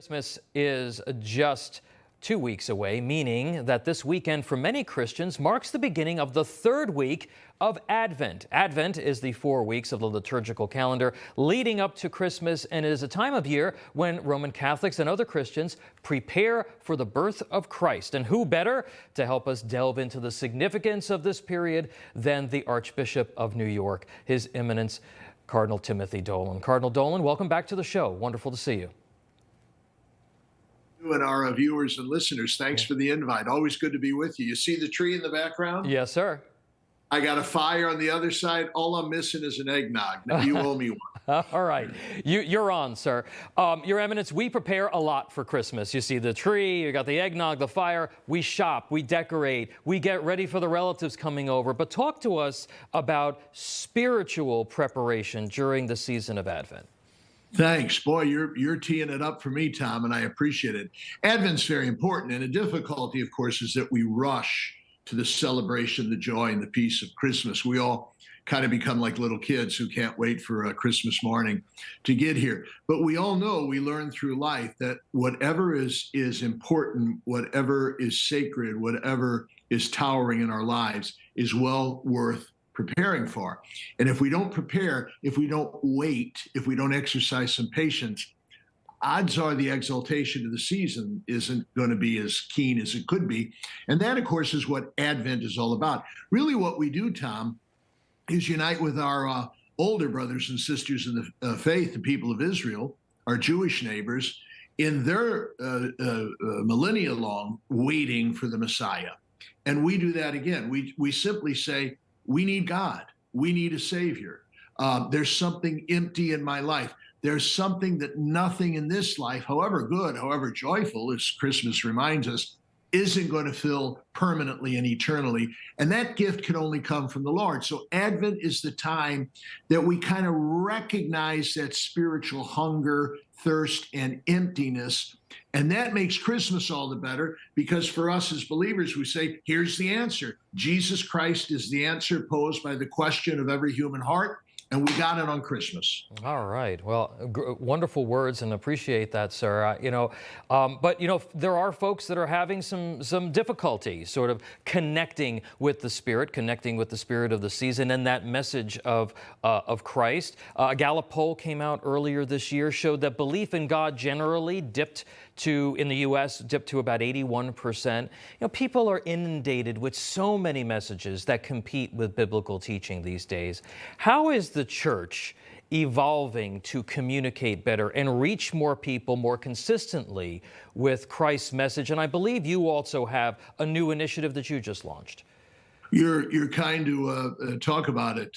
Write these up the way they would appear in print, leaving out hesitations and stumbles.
Christmas is just 2 weeks away, meaning that this weekend for many Christians marks the beginning of the third week of Advent. Advent is the 4 weeks of the liturgical calendar leading up to Christmas, and it is a time of year when Roman Catholics and other Christians prepare for the birth of Christ. And who better to help us delve into the significance of this period than the Archbishop of New York, His Eminence Cardinal Timothy Dolan. Cardinal Dolan, welcome back to the show. Wonderful to see you. And our viewers and listeners, thanks for the invite. Always good to be with you. You see the tree in the background? Yes, sir. I got a fire on the other side. All I'm missing is an eggnog. Now, you owe me one. All right. You're on, sir. Your Eminence, we prepare a lot for Christmas. You see the tree, you got the eggnog, the fire. We shop, we decorate, we get ready for the relatives coming over. But talk to us about spiritual preparation during the season of Advent. Thanks. Boy, you're teeing it up for me, Tom, and I appreciate it. Advent's very important, and the difficulty, of course, is that we rush to the celebration, the joy, and the peace of Christmas. We all kind of become like little kids who can't wait for Christmas morning to get here. But we all know, we learn through life that whatever is important, whatever is sacred, whatever is towering in our lives is well worth preparing for. And if we don't prepare, if we don't wait, if we don't exercise some patience, odds are the exaltation of the season isn't going to be as keen as it could be. And that, of course, is what Advent is all about. Really what we do, Tom, is unite with our older brothers and sisters in the faith, the people of Israel, our Jewish neighbors, in their millennia-long waiting for the Messiah. And we do that again. We simply say, we need God. We need a Savior. There's something empty in my life. There's something that nothing in this life, however good, however joyful, as Christmas reminds us, isn't going to fill permanently and eternally. And that gift can only come from the Lord. So Advent is the time that we kind of recognize that spiritual hunger, thirst, and emptiness. And that makes Christmas all the better, because for us as believers, we say, here's the answer. Jesus Christ is the answer posed by the question of every human heart. And we got it on Christmas. All right. Well, wonderful words, and appreciate that, sir. But there are folks that are having some difficulty sort of connecting with the Spirit of the season and that message of Christ. A Gallup poll came out earlier this year, showed that belief in God generally in the U.S. dipped to about 81%. People are inundated with so many messages that compete with biblical teaching these days. How is the church evolving to communicate better and reach more people more consistently with Christ's message? And I believe you also have a new initiative that you just launched. You're kind to talk about it,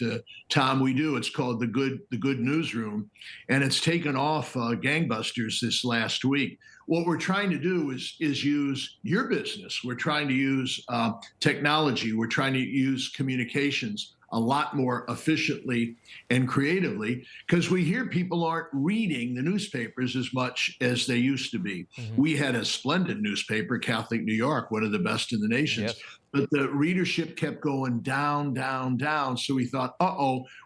Tom. We do. It's called the Good Newsroom, and it's taken off gangbusters this last week. What we're trying to do is use your business. We're trying to use technology. We're trying to use communications a lot more efficiently and creatively, because we hear people aren't reading the newspapers as much as they used to be. Mm-hmm. We had a splendid newspaper, Catholic New York, one of the best in the nation. Yes. But the readership kept going down, down, down. So we thought,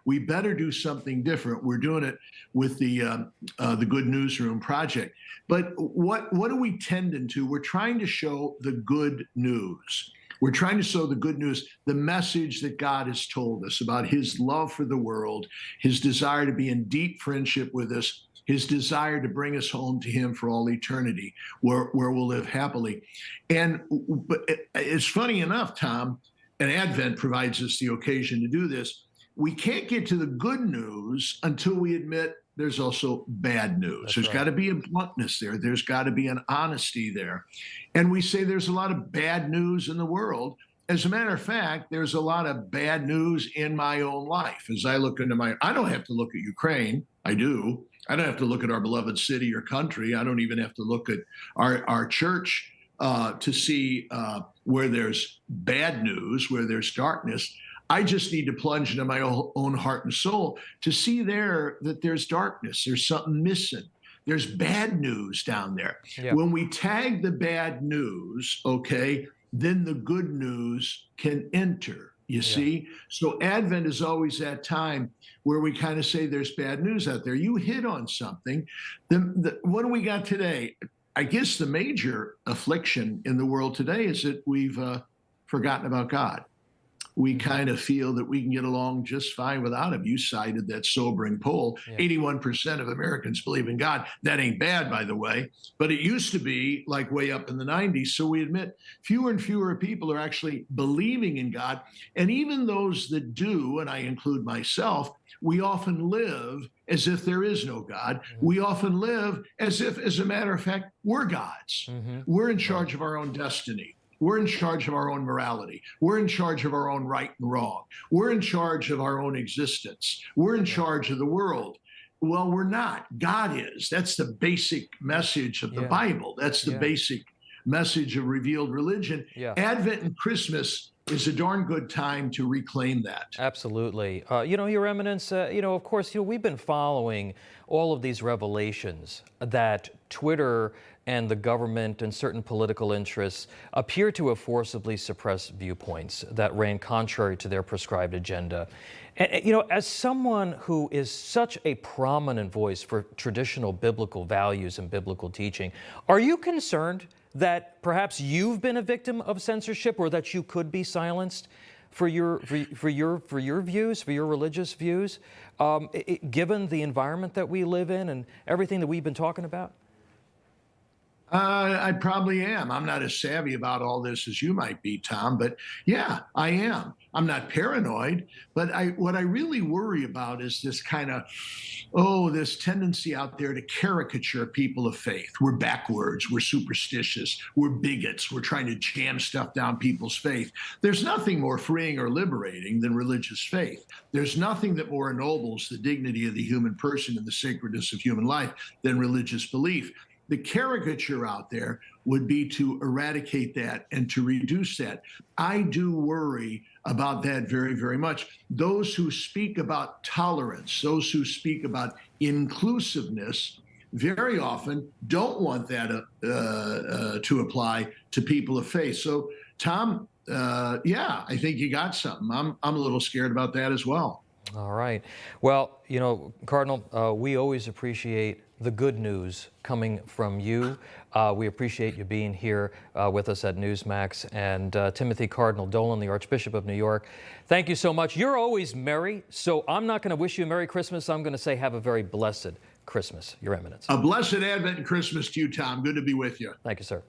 we better do something different. We're doing it with the Good Newsroom project. But what are we tending to? We're trying to show the good news. We're trying to show the good news, the message that God has told us about His love for the world, His desire to be in deep friendship with us, His desire to bring us home to Him for all eternity, where we'll live happily. But it's funny enough, Tom, and Advent provides us the occasion to do this. We can't get to the good news until we admit there's also bad news. That's there's right. got to be a bluntness there. There's got to be an honesty there. And we say there's a lot of bad news in the world. As a matter of fact, there's a lot of bad news in my own life. As I look into I don't have to look at Ukraine. I do. I don't have to look at our beloved city or country. I don't even have to look at our church to see where there's bad news, where there's darkness. I just need to plunge into my own heart and soul to see that there's darkness. There's something missing. There's bad news down there. Yeah. When we tag the bad news, then the good news can enter. You see? So Advent is always that time where we kind of say there's bad news out there. You hit on something. What do we got today? I guess the major affliction in the world today is that we've forgotten about God. We kind of feel that we can get along just fine without him. You cited that sobering poll. Yeah. 81% of Americans believe in God. That ain't bad, by the way. But it used to be like way up in the 90s. So we admit fewer and fewer people are actually believing in God. And even those that do, and I include myself, we often live as if there is no God. We often live as if, as a matter of fact, we're gods. We're in charge of our own destiny. We're in charge of our own morality. We're in charge of our own right and wrong. We're in charge of our own existence. We're in charge of the world. Well, we're not. God is. That's the basic message of the Bible. That's the basic message of revealed religion. Advent and Christmas is a darn good time to reclaim that. Absolutely. Your Eminence, of course, we've been following all of these revelations that Twitter and the government and certain political interests appear to have forcibly suppressed viewpoints that ran contrary to their prescribed agenda. And, as someone who is such a prominent voice for traditional biblical values and biblical teaching, are you concerned that perhaps you've been a victim of censorship, or that you could be silenced for your views, for your religious views, given the environment that we live in and everything that we've been talking about? I probably am. I'm not as savvy about all this as you might be, Tom, but yeah, I am. I'm not paranoid, but what I really worry about is this kind of, this tendency out there to caricature people of faith. We're backwards, we're superstitious, we're bigots, we're trying to jam stuff down people's faith. There's nothing more freeing or liberating than religious faith. There's nothing that more ennobles the dignity of the human person and the sacredness of human life than religious belief. The caricature out there would be to eradicate that and to reduce that. I do worry about that very, very much. Those who speak about tolerance, those who speak about inclusiveness, very often don't want that to apply to people of faith. So, Tom, I think you got something. I'm a little scared about that as well. All right. Well, Cardinal, we always appreciate the good news coming from you. We appreciate you being here with us at Newsmax. And Timothy Cardinal Dolan, the Archbishop of New York, thank you so much. You're always merry, so I'm not going to wish you a Merry Christmas. I'm going to say have a very blessed Christmas, Your Eminence. A blessed Advent and Christmas to you, Tom. Good to be with you. Thank you, sir.